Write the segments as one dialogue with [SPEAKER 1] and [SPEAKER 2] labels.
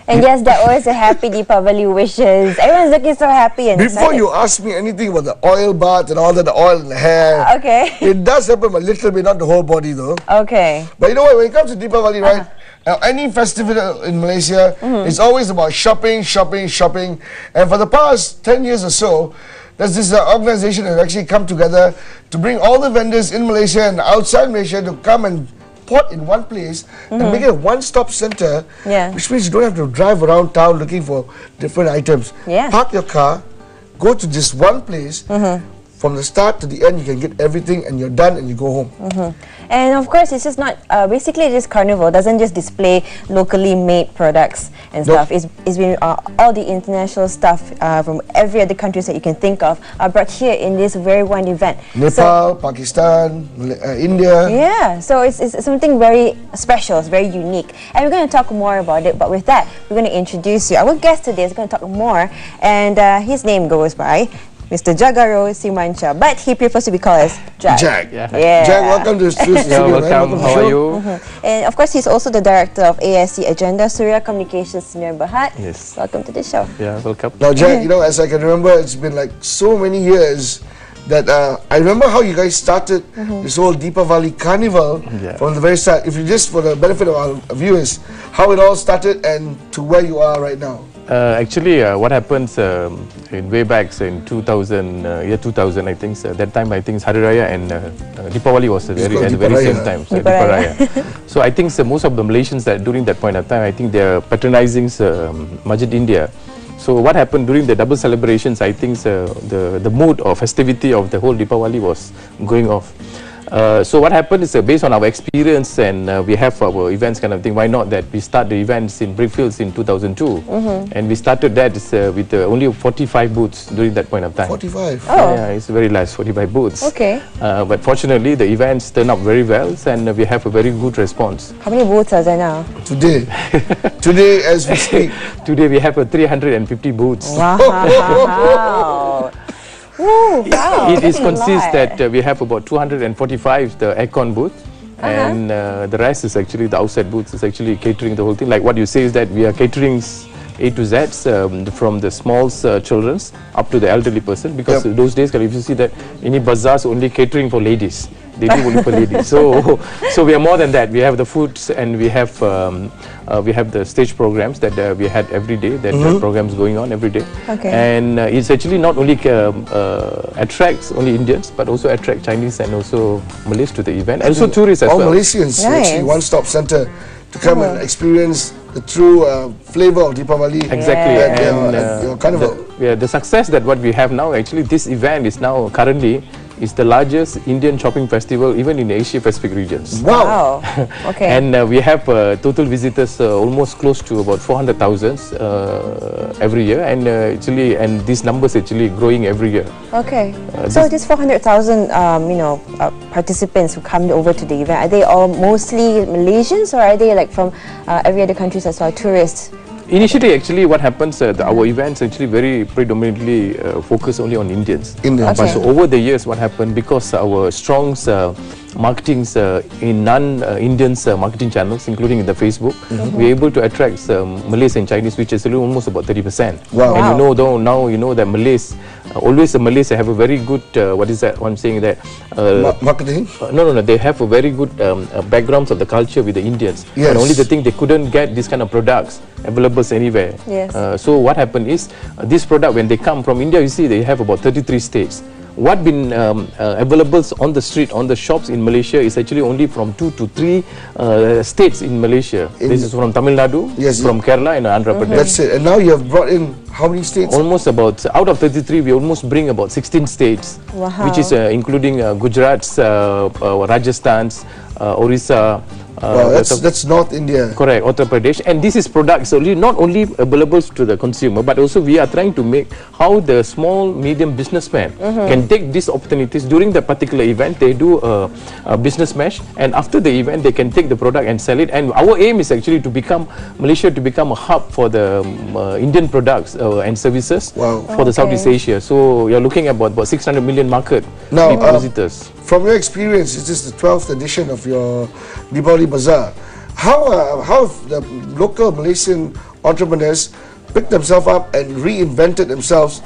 [SPEAKER 1] And yes, they're always a happy Deepavali wishes. Everyone's looking so happy and
[SPEAKER 2] Before
[SPEAKER 1] excited.
[SPEAKER 2] you ask me anything about the oil bath and all that, the oil in the hair,
[SPEAKER 1] Okay.
[SPEAKER 2] it does happen a little bit, not the whole body though.
[SPEAKER 1] Okay.
[SPEAKER 2] But you know what, when it comes to Deepavali, right, any festival in Malaysia, it's always about shopping, shopping, shopping. And for the past 10 years or so, there's this organization that has actually come together to bring all the vendors in Malaysia and outside Malaysia to come and pot in one place and make it a one-stop center, which means you don't have to drive around town looking for different items. Park your car, go to this one place, from the start to the end you can get everything and you're done and you go home.
[SPEAKER 1] And of course, it's just not, basically this carnival doesn't just display locally made products and stuff. It's been all the international stuff from every other countries that you can think of are brought here in this very one event.
[SPEAKER 2] Nepal, Pakistan, India.
[SPEAKER 1] Yeah, so it's something very special, it's very unique. And we're going to talk more about it, but with that, we're going to introduce you. Our guest today is going to talk more, and his name goes by Mr. Jagaro Simancha, but he prefers to be called as Jag.
[SPEAKER 2] Jag. Jag, welcome to the studio.
[SPEAKER 3] Welcome. How are you?
[SPEAKER 1] And of course, he's also the director of ASC Agenda Surya Communications Senior Berhad.
[SPEAKER 3] Yes.
[SPEAKER 1] Welcome to the show.
[SPEAKER 3] Yeah, welcome.
[SPEAKER 2] Now, Jag, you know, as I can remember, it's been like so many years that I remember how you guys started this whole Deepavali Carnival from the very start. If you just, for the benefit of our viewers, how it all started and to where you are right now.
[SPEAKER 3] Actually, what happens in way back in 2000, year 2000, I think, that time I think Hari Raya and Deepavali was at the very same time. So I think most of the Malaysians that during that point of time, I think they are patronizing Masjid India. So what happened during the double celebrations, I think the mood or festivity of the whole Deepavali was going off. So what happened is based on our experience and we have our events kind of thing, why not that we start the events in Brickfields in 2002 and we started that with only 45 booths during that point of time.
[SPEAKER 2] 45?
[SPEAKER 1] Oh.
[SPEAKER 3] Yeah, it's very less, 45 booths.
[SPEAKER 1] Okay.
[SPEAKER 3] But fortunately the events turn out very well and we have a very good response.
[SPEAKER 1] How many booths are there now?
[SPEAKER 2] Today. Today as we speak.
[SPEAKER 3] Today we have 350 booths.
[SPEAKER 1] Wow. Ooh, wow,
[SPEAKER 3] it consists that we have about 245 the aircon booth and the rest is actually the outside booths is actually catering the whole thing. Like what you say is that we are catering A to Z from the small children's up to the elderly person, because those days if you see that any bazaars only catering for ladies, they do only for ladies. So we are more than that. We have the foods and we have the stage programs that we had every day. That programs going on every day.
[SPEAKER 1] Okay.
[SPEAKER 3] And it's actually not only attracts only Indians, but also attract Chinese and also Malays to the event. And also tourists as well.
[SPEAKER 2] All Malaysians, actually one-stop center to come and experience the true flavor of Deepavali.
[SPEAKER 3] Exactly.
[SPEAKER 2] And your carnival.
[SPEAKER 3] The success that what we have now, actually this event is now currently is the largest Indian shopping festival even in the Asia Pacific regions.
[SPEAKER 1] Wow. Okay.
[SPEAKER 3] And we have total visitors almost close to about 400,000 every year, and these numbers actually growing every year.
[SPEAKER 1] Okay. So these 400,000 participants who come over to the event, are they all mostly Malaysians or are they like from every other countries as well, tourists?
[SPEAKER 3] Initially, actually, what happens, our events actually very predominantly focus only on Indians. But so over the years, what happened, because our strong marketing in non-Indians marketing channels, including in the Facebook, we're able to attract Malays and Chinese, which is almost about 30%.
[SPEAKER 2] Wow.
[SPEAKER 3] And you know, though now you know that Malays, always the Malays have a very good, what is that? I'm saying that
[SPEAKER 2] marketing.
[SPEAKER 3] No. They have a very good backgrounds of the culture with the Indians.
[SPEAKER 2] Yes.
[SPEAKER 3] And only the thing they couldn't get this kind of products available anywhere.
[SPEAKER 1] Yes.
[SPEAKER 3] So what happened is this product, when they come from India, you see they have about 33 states. What been available on the street, on the shops in Malaysia is actually only from 2 to 3 states in Malaysia. This is from Tamil Nadu, from Kerala and Andhra Pradesh.
[SPEAKER 2] That's it. And now you have brought in how many states?
[SPEAKER 3] Almost about, out of 33, we almost bring about 16 states, which is including Gujarat, Rajasthan, Orissa.
[SPEAKER 2] That's North India.
[SPEAKER 3] Correct, Uttar Pradesh. And this is products not only available to the consumer, but also we are trying to make how the small, medium businessman can take these opportunities during the particular event. They do a business mesh, and after the event, they can take the product and sell it. And our aim is actually to become Malaysia to become a hub for the Indian products and services for the Southeast Asia. So you're looking at about 600 million market visitors.
[SPEAKER 2] From your experience, this is the 12th edition of your Deepavali Bazaar. How have the local Malaysian entrepreneurs picked themselves up and reinvented themselves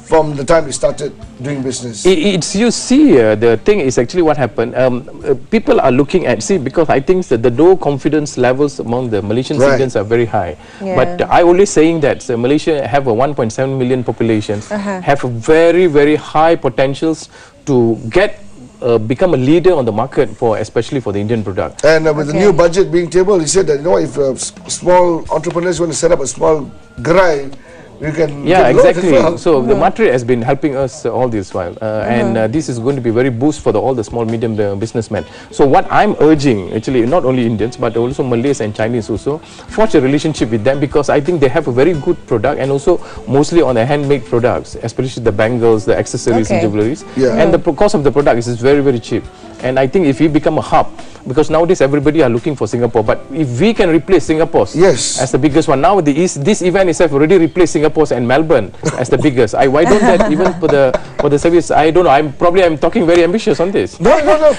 [SPEAKER 2] from the time they started doing business?
[SPEAKER 3] It's, you see, the thing is actually what happened. People are looking at, because I think that the low confidence levels among the Malaysian citizens are very high.
[SPEAKER 1] Yeah.
[SPEAKER 3] But I always saying that Malaysia have a 1.7 million population, have a very, very high potentials to get become a leader on the market for, especially for the Indian product.
[SPEAKER 2] And with the new budget being tabled, he said that, you know, if small entrepreneurs want to set up a small gerai, you can
[SPEAKER 3] exactly. So the Matre has been helping us all this while, and this is going to be very boost for all the small medium businessmen. So what I'm urging, actually, not only Indians but also Malays and Chinese also, forge a relationship with them, because I think they have a very good product, and also mostly on the handmade products, especially the bangles, the accessories and jewelries. And the cost of the product is very, very cheap. And I think if we become a hub, because nowadays everybody are looking for Singapore, but if we can replace Singapore as the biggest one, now this event itself already replaced Singapore and Melbourne as the biggest. Why don't that even for the service? I don't know. I'm talking very ambitious on this.
[SPEAKER 2] No. You're not.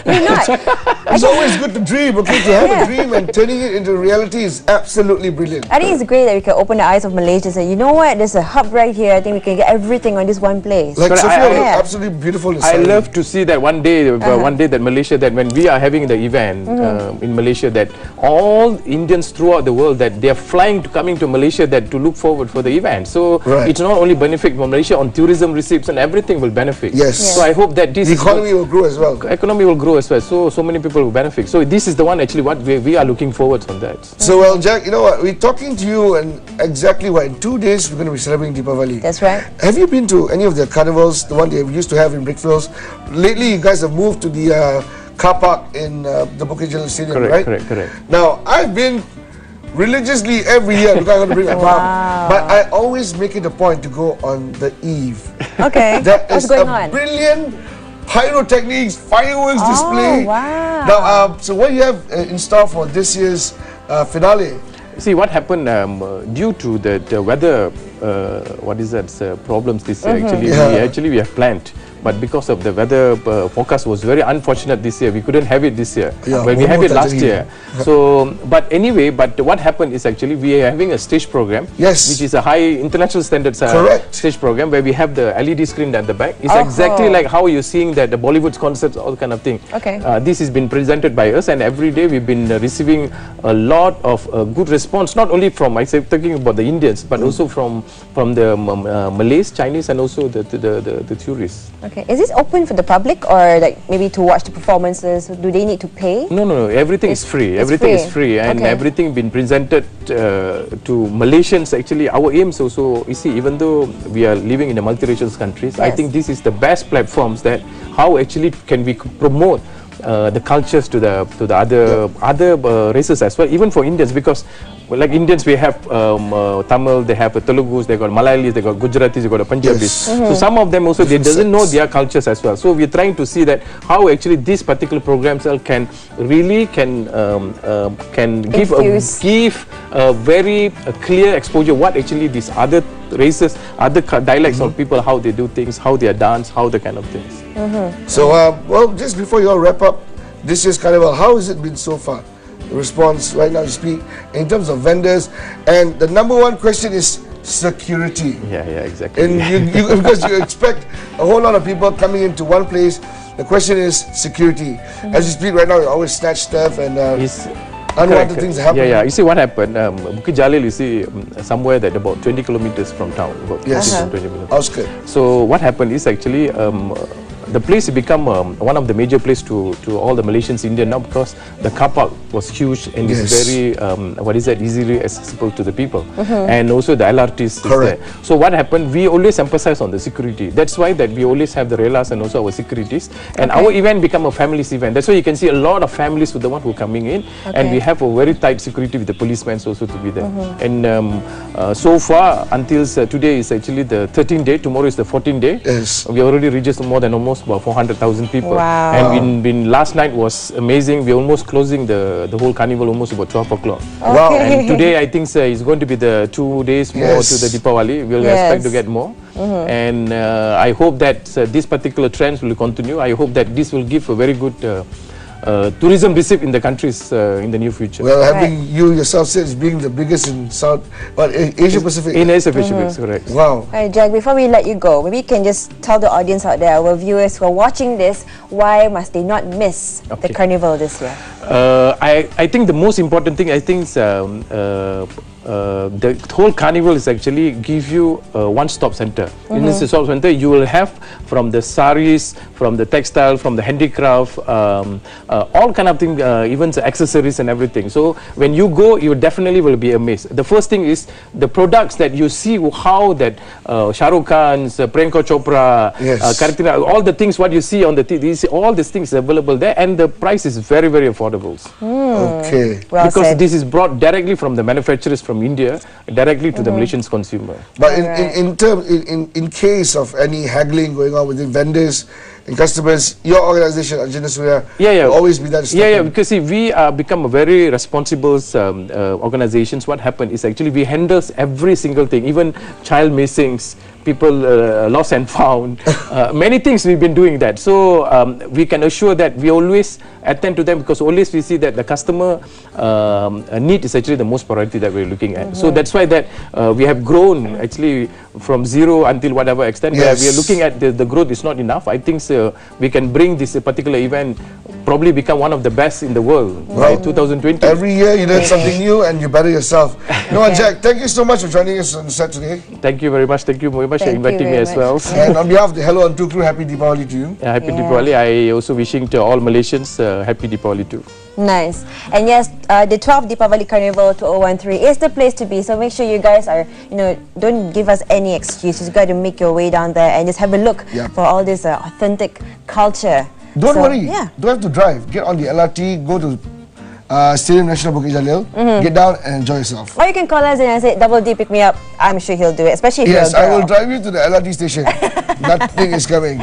[SPEAKER 2] It's always good to dream. Okay, to have a dream and turning it into reality is absolutely brilliant.
[SPEAKER 1] I think it's great that we can open the eyes of Malaysians and say, you know what, there's a hub right here. I think we can get everything on this one place.
[SPEAKER 2] Like Sophia, absolutely beautiful.
[SPEAKER 3] I love to see that one day that Malaysia, that when we are having the event in Malaysia, that all Indians throughout the world, that they are coming to Malaysia that to look forward for the event. So it's not only benefit for Malaysia on tourism receipts, and everything will benefit. So I hope that this
[SPEAKER 2] the economy will grow as well.
[SPEAKER 3] Economy will grow as well. So many people will benefit. So this is the one actually what we are looking forward on that.
[SPEAKER 2] So well, Jack, you know what, we're talking to you, and exactly what, in 2 days we're going to be celebrating Deepavali.
[SPEAKER 1] That's right.
[SPEAKER 2] Have you been to any of the carnivals, the one they used to have in Brickfields? Lately you guys have moved to the car park in the Bukit Jalil Stadium, right?
[SPEAKER 3] Correct.
[SPEAKER 2] Now, I've been religiously every year because I'm going to bring my mom. But I always make it a point to go on the eve.
[SPEAKER 1] Okay.
[SPEAKER 2] That is a brilliant pyrotechnics, fireworks display.
[SPEAKER 1] Wow.
[SPEAKER 2] Now, so what do you have in store for this year's finale?
[SPEAKER 3] See what happened due to the weather. Problems this year. Actually, we have planned. But because of the weather forecast was very unfortunate this year, we couldn't have it this year. Well, we had it last year. So, but anyway, what happened is actually we are having a stage program, which is a high international standards stage program, where we have the LED screen at the back. It's exactly like how you're seeing that the Bollywood's concerts, all kind of thing. This has been presented by us, and every day we've been receiving a lot of good response, not only from, I say, talking about the Indians, but also from the Malays, Chinese, and also the tourists.
[SPEAKER 1] Okay. Is this open for the public, or like maybe to watch the performances? Do they need to pay?
[SPEAKER 3] No. Everything is free. Everything is free, and everything been presented to Malaysians. Actually, our aims also, you see, even though we are living in a multiracial countries, I think this is the best platforms that how actually can we promote the cultures to the other races as well, even for Indians, because like Indians we have Tamil, they have Telugus, they got Malayalis, they got Gujaratis, they got Punjabis. So some of them also they doesn't know their cultures as well. So we're trying to see that how actually this particular programs can give a very clear exposure what actually these other races, other dialects of people, how they do things, how they dance, how the kind of things.
[SPEAKER 2] So well, just before you all wrap up this year's carnival, how has it been so far? The response right now you speak in terms of vendors, and the number one question is security.
[SPEAKER 3] Exactly.
[SPEAKER 2] And because you expect a whole lot of people coming into one place, the question is security. As you speak right now, you always snatch stuff and unwanted things happen.
[SPEAKER 3] You see what happened, Bukit Jalil, you see somewhere that about 20 kilometers from town, about 20 kilometers.
[SPEAKER 2] Outskirts.
[SPEAKER 3] So what happened is actually the place become one of the major places to all the Malaysians, Indian now, because the car park was huge and it's very easily accessible to the people, and also the LRTs is there. So what happened, we always emphasize on the security. That's why that we always have the relas and also our securities, and our event become a family's event. That's why you can see a lot of families with the one who are coming in, and we have a very tight security with the policemen also to be there. And so far until today is actually the 13th day, tomorrow is the 14th day. We already reached more than almost about 400,000 people. And last night was amazing. We're almost closing the whole carnival almost about 12 o'clock. And today I think it's going to be the 2 days more to the Deepavali. We'll expect to get more. And I hope that this particular trends will continue. I hope that this will give a very good tourism receipt in the countries in the near future.
[SPEAKER 2] Well, having you yourself said it's being the biggest in Asia Pacific.
[SPEAKER 3] In Asia Pacific, correct.
[SPEAKER 2] Wow.
[SPEAKER 1] Alright, Jack, before we let you go, maybe you can just tell the audience out there, our viewers who are watching this, why must they not miss the carnival this year?
[SPEAKER 3] I think the most important thing, I think the whole carnival is actually give you a one-stop center. In this stop center, you will have from the saris, from the textile, from the handicraft, all kind of things, even the accessories and everything. So when you go, you definitely will be amazed. The first thing is the products that you see, how that Shah Rukh Khan's, Priyanka Chopra, Katrina, all the things what you see on the TV, all these things available there, and the price is very, very affordable.
[SPEAKER 2] Okay.
[SPEAKER 1] Well
[SPEAKER 3] because
[SPEAKER 1] said.
[SPEAKER 3] this is brought directly from the manufacturers from India, directly to the Malaysian consumer.
[SPEAKER 2] But in case of any haggling going on within vendors and customers, your organization, Agenda Surya, will always be there to stop them.
[SPEAKER 3] Because see, we become a very responsible organizations. What happened is actually we handle every single thing, even child missings, people lost and found, many things we've been doing that. So we can assure that we always attend to them, because always we see that the customer need is actually the most priority that we're looking at. So that's why that we have grown actually from zero until whatever extent. Where we are looking at the growth is not enough. I think we can bring this particular event probably become one of the best in the world by 2020.
[SPEAKER 2] Every year you learn something new and you better yourself. Jack, thank you so much for joining us on the set today.
[SPEAKER 3] Thank you very much. Thank you very much for inviting me as well.
[SPEAKER 2] And on behalf of the Hello On Two crew, happy Deepavali to you.
[SPEAKER 3] Happy Deepavali. I also wishing to all Malaysians happy Deepavali too.
[SPEAKER 1] Nice. And yes, the 12th Deepavali Carnival 2013 is the place to be. So make sure you guys are, don't give us any excuses. You got to make your way down there and just have a look for all this authentic culture.
[SPEAKER 2] Don't worry. Don't have to drive. Get on the LRT, go to Stadium National Bukit Jalil, get down and enjoy yourself.
[SPEAKER 1] Or you can call us and say, Double D, pick me up. I'm sure he'll do it, especially if you're a girl.
[SPEAKER 2] Yes, I will drive you to the LRT station. Nothing is coming.